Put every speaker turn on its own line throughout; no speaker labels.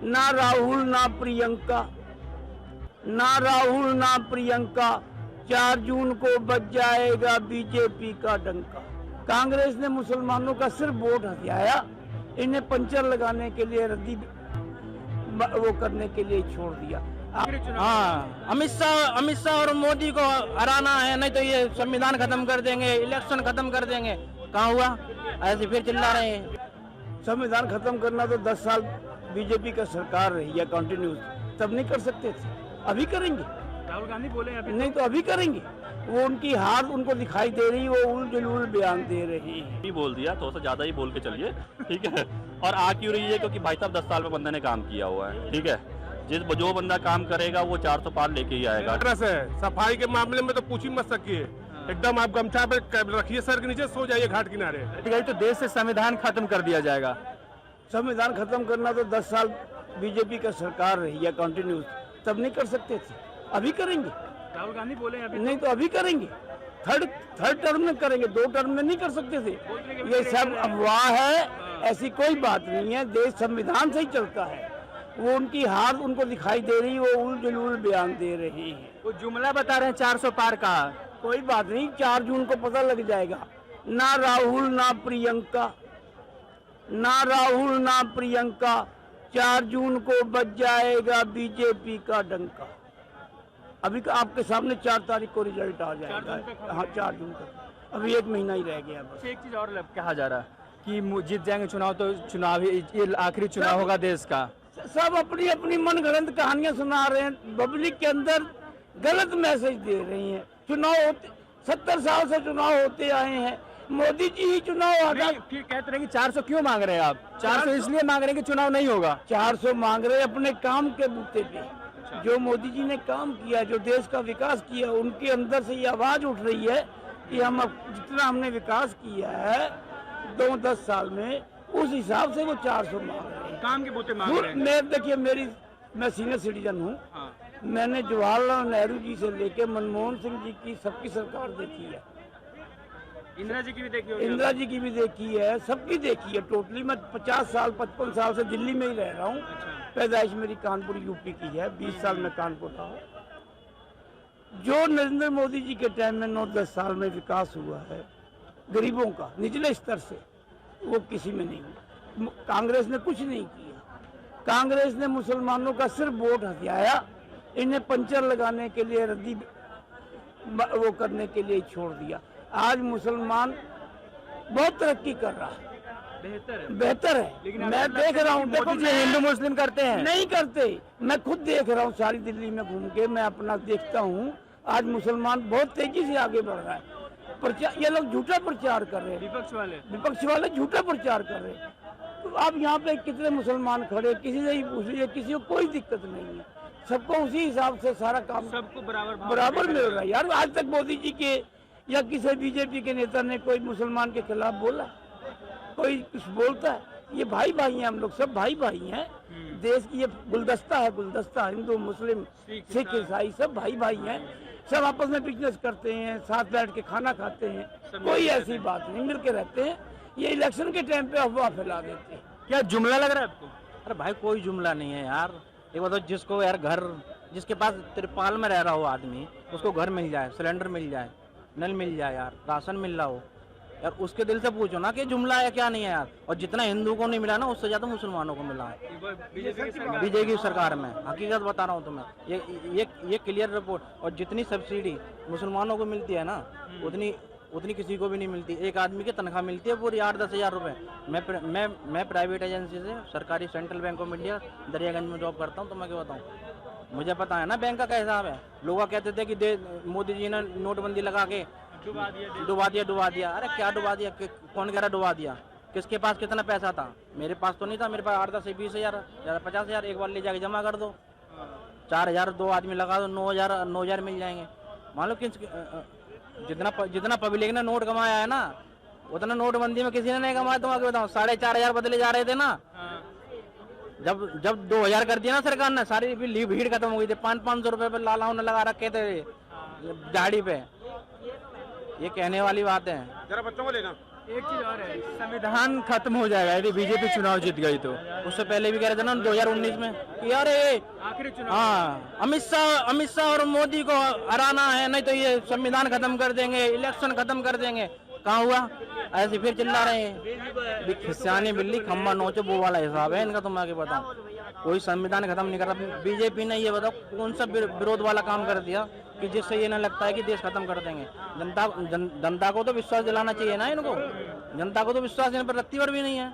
ना राहुल ना प्रियंका, ना राहुल ना प्रियंका, 4 जून को बज जाएगा बीजेपी का डंका। कांग्रेस ने मुसलमानों का सिर्फ वोट हथियाया, इन्हें पंचर लगाने के लिए रद्दी वो करने के लिए छोड़ दिया।
हाँ, अमित शाह और मोदी को हराना है, नहीं तो ये संविधान खत्म कर देंगे, इलेक्शन खत्म कर देंगे। कहाँ हुआ? ऐसे फिर चिल्ला रहे हैं।
संविधान खत्म करना तो 10 साल बीजेपी का सरकार रही है कंटिन्यूस, तब नहीं कर सकते थे, अभी करेंगे।
राहुल गांधी बोले अभी
नहीं तो अभी करेंगे। वो उनकी हार उनको दिखाई दे रही, वो उल जलूल बयान दे रही है।
ही बोल दिया, थोड़ा सा ज्यादा ही बोल के चलिए, ठीक है। और आ क्यों रही है? क्योंकि भाई साहब 10 साल में बंदे ने काम किया हुआ है, ठीक है। जो बंदा काम करेगा वो 400 पार लेके ही आएगा।
सफाई के मामले में तो पूछ ही मत सकिए, एकदम आप गमछा पे रखिए सर के नीचे, सो जाइए घाट किनारे।
तो देश से संविधान खत्म कर दिया जाएगा।
संविधान खत्म करना तो 10 साल बीजेपी का सरकार रही है कंटिन्यूस, तब नहीं कर सकते थे, अभी करेंगे।
राहुल गांधी बोले अभी
नहीं तो अभी करेंगे। थर्ड टर्म में करेंगे, 2 टर्म में नहीं कर सकते थे। ये सब अफवाह है, ऐसी कोई बात नहीं है। देश संविधान से ही चलता है। वो उनकी हार उनको दिखाई दे रही, वो उल जलूल बयान दे रही है।
वो जुमला बता रहे हैं 400 पार का।
कोई बात नहीं, 4 जून को पता लग जाएगा। ना राहुल ना प्रियंका, ना राहुल ना प्रियंका, 4 जून को बज जाएगा बीजेपी का डंका। अभी आपके सामने 4 तारीख को रिजल्ट आ जाएगा। हाँ, 4 जून तक, अभी 1 महीना ही रह गया बस।
एक चीज और कहा जा रहा है कि जीत जाएंगे चुनाव, तो चुनाव ये आखिरी चुनाव होगा देश का।
सब अपनी अपनी मनगढ़ंत कहानियां सुना रहे हैं, पब्लिक के अंदर गलत मैसेज दे रही हैं। चुनाव होते 70 साल से चुनाव होते आए हैं, मोदी जी ही चुनाव हटा।
फिर कहते रहे कि 400 क्यों मांग रहे हैं आप? 400 इसलिए मांग रहे हैं कि चुनाव नहीं होगा।
400 मांग रहे अपने काम के बूते पे। जो मोदी जी ने काम किया, जो देश का विकास किया, उनके अंदर से ये आवाज उठ रही है कि हम जितना हमने विकास किया है 2-10 साल में, उस हिसाब से वो 400 मांग रहे हैं।
काम के बूते मांग रहे हैं।
मैं देखिए, मैं सीनियर सिटीजन हूँ। मैंने जवाहरलाल नेहरू जी से लेके मनमोहन सिंह जी की सबकी सरकार देखी है,
इंदिरा जी की भी देखी होगी।
इंदिरा जी की भी देखी है, सबकी देखी है टोटली। मैं 50 साल 55 साल से दिल्ली में ही रह रहा हूँ। पैदाइश मेरी कानपुर यूपी की है, 20 साल में कानपुर रहा हूँ। जो नरेंद्र मोदी जी के टाइम में 9-10 साल में विकास हुआ है गरीबों का निचले स्तर से, वो किसी में नहीं हुआ। कांग्रेस ने कुछ नहीं किया। कांग्रेस ने मुसलमानों का सिर्फ वोट हथियाया, इन्हें पंचर लगाने के लिए रद्दी वो करने के लिए छोड़ दिया। आज मुसलमान बहुत तरक्की कर रहा है, बेहतर है। लेकिन मैं देख रहा हूँ, देखो
हिंदू मुस्लिम करते हैं,
नहीं करते। मैं खुद देख रहा हूँ, सारी दिल्ली में घूम के मैं अपना देखता हूँ। आज मुसलमान बहुत तेजी से आगे बढ़ रहा है। ये लोग झूठा प्रचार कर रहे हैं, विपक्ष वाले झूठा प्रचार कर रहे हैं। तो अब यहाँ पे कितने मुसलमान खड़े, किसी से ही पूछ लीजिए, किसी को कोई दिक्कत नहीं है। सबको उसी हिसाब से सारा काम सबको बराबर मिल रहा है। यार आज तक मोदी जी के या किसी बीजेपी के नेता ने कोई मुसलमान के खिलाफ बोला? कोई कुछ बोलता है? ये भाई भाई हैं, हम लोग सब भाई भाई हैं। देश की ये गुलदस्ता है, गुलदस्ता। हिंदू मुस्लिम सिख ईसाई सब भाई भाई हैं। सब आपस में बिजनेस करते हैं, साथ बैठ के खाना खाते हैं, कोई ऐसी बात नहीं, मिल के रहते हैं। ये इलेक्शन के टाइम पे अफवाह फैला देते हैं।
क्या जुमला लग रहा है आपको? अरे भाई कोई जुमला नहीं है यार। एक बताओ, जिसको यार घर, जिसके पास तिरपाल में रह रहा हो आदमी, उसको घर मिल जाए, सिलेंडर मिल जाए, नल मिल जाए यार, राशन मिल रहा हो यार, उसके दिल से पूछो ना कि जुमला है क्या नहीं है यार। और जितना हिंदू को नहीं मिला ना, उससे ज्यादा मुसलमानों को मिला है बीजेपी की सरकार में। हकीकत बता रहा हूँ तुम्हें, ये क्लियर रिपोर्ट। और जितनी सब्सिडी मुसलमानों को मिलती है ना, उतनी किसी को भी नहीं मिलती। एक आदमी की तनख्वाह मिलती है पूरी 8-10 हज़ार रुपये। मैं प्राइवेट एजेंसी से सरकारी central bank of India Daryaganj में जॉब करता हूँ, तो मैं क्या बताऊँ, मुझे पता है ना बैंक का क्या हिसाब है। लोग कहते थे कि मोदी जी ने नोटबंदी लगा के डुबा दिया। अरे क्या डुबा दिया? कौन कह रहा डुबा दिया? किसके पास कितना पैसा था? मेरे पास तो नहीं था। मेरे पास 8-10 20 हज़ार 50 हज़ार एक बार ले जाके जमा कर दो, 4 हज़ार 2 आदमी लगा दो, 9 हज़ार मिल जाएंगे। मान लो जितना पब्लिक ने नोट कमाया है ना, उतना नोटबंदी में किसी ने नहीं कमाया। तुम आगे बताओ, 4,500 बदले जा रहे थे ना। जब 2000 कर दिया ना सरकार ने, सारी भीड़ खत्म हो गई थी। 500-500 रुपए पे लालाओं ने लगा रखे थे दाढ़ी पे। ये कहने वाली बात है।
जरा बच्चों को लेना।
एक चीज और है, संविधान खत्म हो जाएगा यदि बीजेपी चुनाव जीत गई तो।
उससे पहले भी कह रहे थे ना 2019 में कि यार ये
आखिरी चुनाव
हाँ अमित शाह और मोदी को हराना है, नहीं तो ये संविधान खत्म कर देंगे, इलेक्शन खत्म कर देंगे। कहाँ हुआ? ऐसे फिर चिल्ला रहे हैं। खिस्सानी बिल्ली खम्बा नोचो वो वाला हिसाब है इनका। तो मैं आगे बताऊं, कोई संविधान खत्म नहीं कर रहा। बीजेपी ने ये बताओ कौन सा विरोध वाला काम कर दिया कि जिससे ये ना लगता है कि देश खत्म कर देंगे। जनता को तो विश्वास दिलाना चाहिए ना इनको। जनता को तो विश्वास इन पर रत्ती भर भी नहीं है।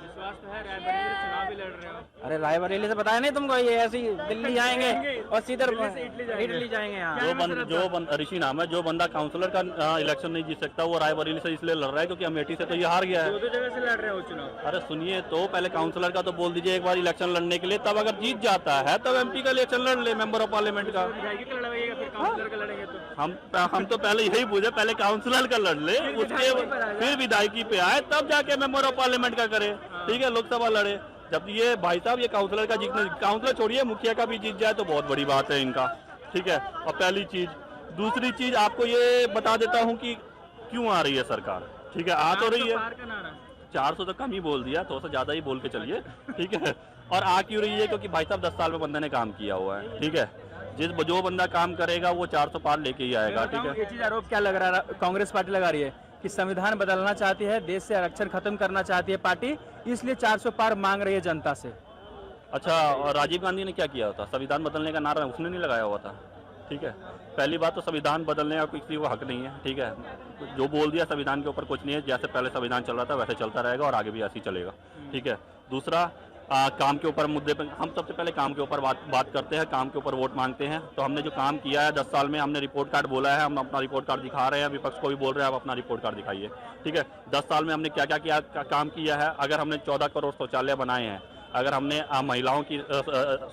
विश्वास तो है, रायबरेली से चुनाव भी लड़ रहे हो।
अरे रायबरेली से बताया नहीं तुमको? ये ऐसी दिल्ली आएंगे और सीधे इटली जाएंगे। यहाँ
ऋषि नाम है, जो बंदा काउंसलर का इलेक्शन नहीं जीत सकता वो रायबरेली से इसलिए लड़ रहा है क्योंकि अमेठी से तो ये हार गया है।
दो जगह से लड़ रहे हो चुनाव।
अरे सुनिए तो, पहले काउंसलर का तो बोल दीजिए एक बार इलेक्शन लड़ने के लिए, तब अगर जीत जाता है तब एमपी का इलेक्शन लड़ ले, मेंबर ऑफ पार्लियामेंट का।
फिर काउंसलर का लड़ेंगे तो
हम तो पहले यही पूछे, पहले काउंसलर का लड़ ले, उसके फिर विधायकी पे आए, तब जाके मेंबर ऑफ पार्लियामेंट का करे। ठीक है, लोकसभा लड़े। जब ये भाई साहब ये काउंसलर का जीतने, काउंसलर छोड़िए मुखिया का भी जीत जाए तो बहुत बड़ी बात है इनका। ठीक है, और पहली चीज। दूसरी चीज आपको ये बता देता हूँ कि क्यों आ रही है सरकार। ठीक है, आ तो रही है। 400 तो कम ही बोल दिया, थोड़ा सा ज्यादा ही बोल के चलिए। ठीक है, और आ क्यों रही है? क्योंकि भाई साहब 10 साल में बंदे ने काम किया हुआ है। ठीक है, जो बंदा काम करेगा वो 400 पार लेके ही आएगा। ठीक है,
ये चीज आरोप क्या लग रहा है कांग्रेस पार्टी लगा रही है कि संविधान बदलना चाहती है, देश से आरक्षण खत्म करना चाहती है पार्टी, इसलिए 400 पार मांग रही है जनता से।
अच्छा, और राजीव गांधी ने क्या किया था? संविधान बदलने का नारा उसने नहीं लगाया हुआ था। ठीक है, पहली बात तो संविधान बदलने का किसी को हक नहीं है। ठीक है, जो बोल दिया संविधान के ऊपर कुछ नहीं है, जैसे पहले संविधान चल रहा था वैसे चलता रहेगा और आगे भी ऐसे ही चलेगा। ठीक है, दूसरा काम के ऊपर मुद्दे पे हम सबसे पहले काम के ऊपर बात करते हैं, काम के ऊपर वोट मांगते हैं। तो हमने जो काम किया है 10 साल में, हमने रिपोर्ट कार्ड बोला है, हम अपना रिपोर्ट कार्ड दिखा रहे हैं। विपक्ष को भी बोल रहे हैं आप अपना रिपोर्ट कार्ड दिखाइए। ठीक है, 10 साल में हमने क्या क्या काम किया है। अगर हमने 14 करोड़ शौचालय बनाए हैं, अगर हमने महिलाओं की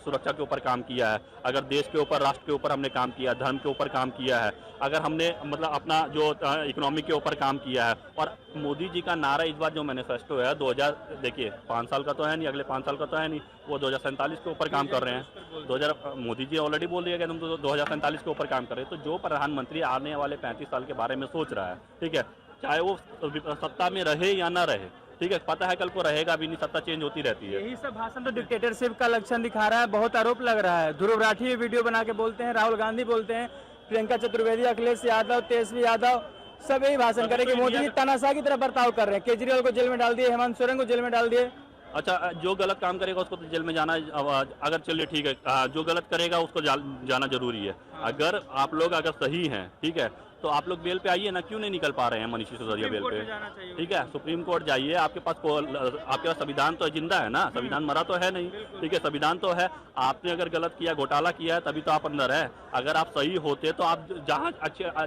सुरक्षा के ऊपर काम किया है, अगर देश के ऊपर, राष्ट्र के ऊपर हमने काम किया है, धर्म के ऊपर काम किया है, अगर हमने मतलब अपना जो इकोनॉमी के ऊपर काम किया है। और मोदी जी का नारा इस बार जो मैनिफेस्टो है 2000, देखिए 5 साल का तो है नहीं, अगले 5 साल का तो है नहीं, वो 2047 के ऊपर काम कर रहे हैं। मोदी जी ऑलरेडी बोल दिया कि तुम तो 2047 के ऊपर काम कर रहे हैं। तो जो प्रधानमंत्री आने वाले 35 साल के बारे में सोच रहा है, ठीक है, चाहे वो सत्ता में रहे या ना रहे, ठीक है, पता है कल को रहेगा भी नहीं, सत्ता चेंज होती रहती है।
यही सब भाषण तो डिक्टेटरशिप का लक्षण दिखा रहा है। बहुत आरोप लग रहा है। ध्रुव राठी वीडियो बना के बोलते हैं, राहुल गांधी बोलते हैं, प्रियंका चतुर्वेदी, अखिलेश यादव, तेजस्वी यादव, सब यही भाषण करे कि मोदी जी तानाशाह की तरह बर्ताव कर रहे हैं। केजरीवाल को जेल में डाल दिए, हेमंत सोरेन को जेल में डाल दिए।
अच्छा, जो गलत काम करेगा उसको तो जेल में जाना, अगर चलिए ठीक है, जो गलत करेगा उसको जाना जरूरी है। अगर आप लोग अगर सही हैं, ठीक है, तो आप लोग बेल पे आइए ना। क्यों नहीं निकल पा रहे हैं मनीष सिसोदिया बेल पे? ठीक है, सुप्रीम कोर्ट जाइए। आपके पास संविधान तो जिंदा है ना, संविधान मरा तो है नहीं। ठीक है, संविधान तो है। आपने अगर गलत किया, घोटाला किया है, तभी तो आप अंदर है। अगर आप सही होते तो आप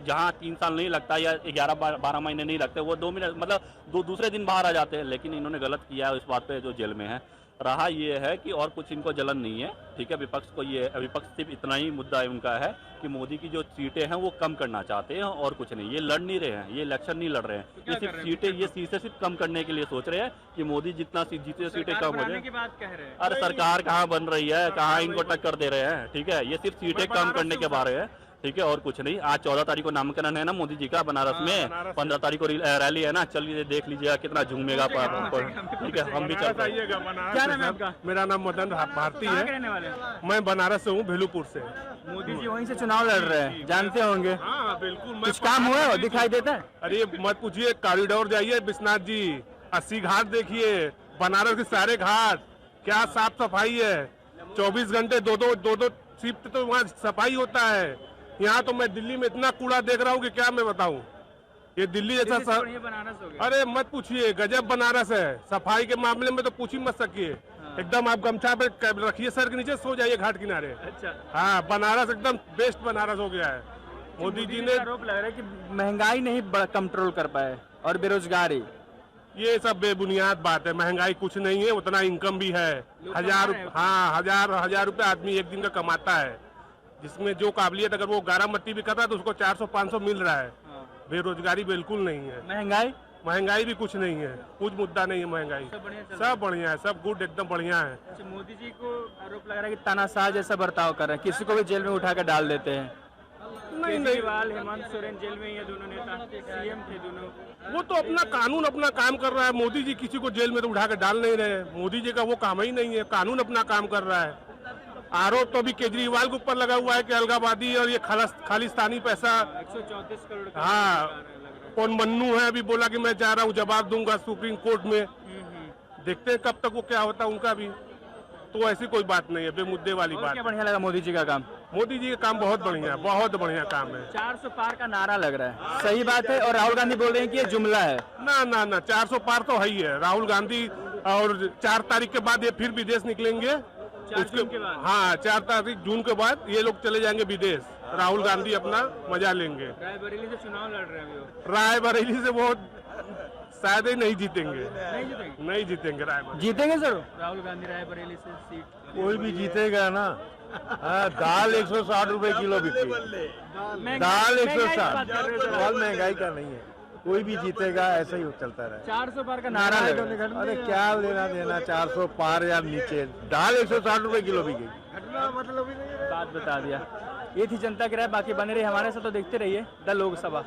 जहाँ 3 साल नहीं लगता या 11-12 महीने नहीं लगते, वो 2 मिनट मतलब दूसरे दिन बाहर आ जाते हैं। लेकिन इन्होंने गलत किया है, इस बात पे जो जेल में है। रहा ये है कि और कुछ इनको जलन नहीं है। ठीक है, विपक्ष सिर्फ इतना ही मुद्दा उनका है कि मोदी की जो सीटें हैं वो कम करना चाहते हैं और कुछ नहीं। ये लड़ नहीं रहे हैं, ये इलेक्शन नहीं लड़ रहे हैं। ये सिर्फ सीटें सिर्फ कम करने के लिए सोच रहे हैं कि मोदी जितना जीते सीटें कम हो जाए। अरे सरकार कहाँ बन रही है, कहाँ इनको टक्कर दे रहे हैं। ठीक है, ये सिर्फ सीटें कम करने के बारे है। ठीक है, और कुछ नहीं। आज 14 तारीख को नामकरण है ना मोदी जी का बनारस में, 15 तारीख को रैली है ना, चलिए देख लीजिएगा कितना झूमेगा। ठीक है, हम भी चलते हैं।
क्या नाम है आपका?
मेरा नाम मदन भारती है। मैं बनारस से हूँ, भेलूपुर से।
मोदी जी वहीं से चुनाव लड़ रहे हैं, जानते होंगे।
हाँ बिल्कुल।
कुछ काम हुआ है दिखाई देता है?
अरे मत पूछिए, कॉरिडोर जाइए विश्वनाथ जी, 80 घाट देखिए, बनारस के सारे घाट, क्या साफ सफाई है। 24 घंटे दो शिफ्ट तो वहाँ सफाई होता है। यहाँ तो मैं दिल्ली में इतना कूड़ा देख रहा हूँ कि क्या मैं बताऊँ। ये दिल्ली जैसा
बनारस हो गया।
अरे मत पूछिए, गजब बनारस है। सफाई के मामले में तो पूछ ही मत सकिए। एकदम आप गमछा पे रखिए सर के नीचे, सो जाइए घाट किनारे।
अच्छा,
हाँ, बनारस एकदम बेस्ट बनारस हो गया है। मोदी जी ने
आरोप लग रहा है कि महंगाई नहीं कंट्रोल कर पाए और बेरोजगारी।
ये सब बेबुनियाद बात है। महंगाई कुछ नहीं है, उतना इनकम भी है। 1000 रुपए आदमी एक दिन का कमाता है, जिसमें जो काबिलियत, अगर वो गारामट्टी भी कर रहा है तो उसको 400-500 मिल रहा है। बेरोजगारी बिल्कुल नहीं है। महंगाई भी कुछ नहीं है, कुछ मुद्दा नहीं है। महंगाई सब बढ़िया है, सब गुड, एकदम बढ़िया है।
अच्छा, मोदी जी को आरोप लग रहा है कि तानाशाह जैसा बर्ताव कर रहे हैं, किसी को भी जेल में उठा कर डाल देते हैं।
नहीं नहीं,
केजरीवाल हेमंत सोरेन जेल में ही है, दोनों नेता सीएम थे दोनों।
वो तो अपना कानून अपना काम कर रहा है। मोदी जी किसी को जेल में तो उठा के डाल नहीं रहे। मोदी जी का वो काम ही नहीं है, कानून अपना काम कर रहा है। आरोप तो अभी केजरीवाल के ऊपर लगा हुआ है कि अलगावादी और ये खालिस्तानी पैसा।
134 करोड़ का
हाँ, कौन मन्नू है अभी बोला कि मैं जा रहा हूँ, जवाब दूंगा सुप्रीम कोर्ट में। देखते हैं कब तक वो क्या होता है उनका भी। तो ऐसी कोई बात नहीं है, बेमुद्दे वाली बात
क्या
है।
बढ़िया लगा मोदी जी का काम?
मोदी जी का काम बहुत बढ़िया काम है।
400 पार का नारा लग रहा है, सही बात है। और राहुल गांधी बोल रहे हैं कि ये जुमला है।
ना 400 पार तो है ही है। राहुल गांधी और 4 तारीख के बाद ये फिर विदेश निकलेंगे।
4 जून के बाद?
हाँ, 4 तारीख जून के बाद ये लोग चले जाएंगे विदेश। राहुल गांधी अपना मजा लेंगे।
रायबरेली से चुनाव लड़ रहे हैं अभी वो।
रायबरेली से वो शायद ही नहीं जीतेंगे।
नहीं जीतेंगे?
नहीं जीतेंगे रायबरेली।
जीतेंगे सर राहुल गांधी रायबरेली से सीट?
कोई भी जीतेगा ना। हाँ, दाल 160 रुपए किलो बिकती है। दाल 160। सवाल महंगाई का नहीं है, कोई भी जीतेगा, ऐसा ही चलता रहे।
400 पार का नारा लग रहा है।
अरे क्या लेना देना 400 पार या नीचे, दाल 160 रुपए किलो बिकेगी।
बात बता दिया। ये थी जनता की राय। बाकी बने रही हमारे साथ, तो देखते रहिए द लोकसभा।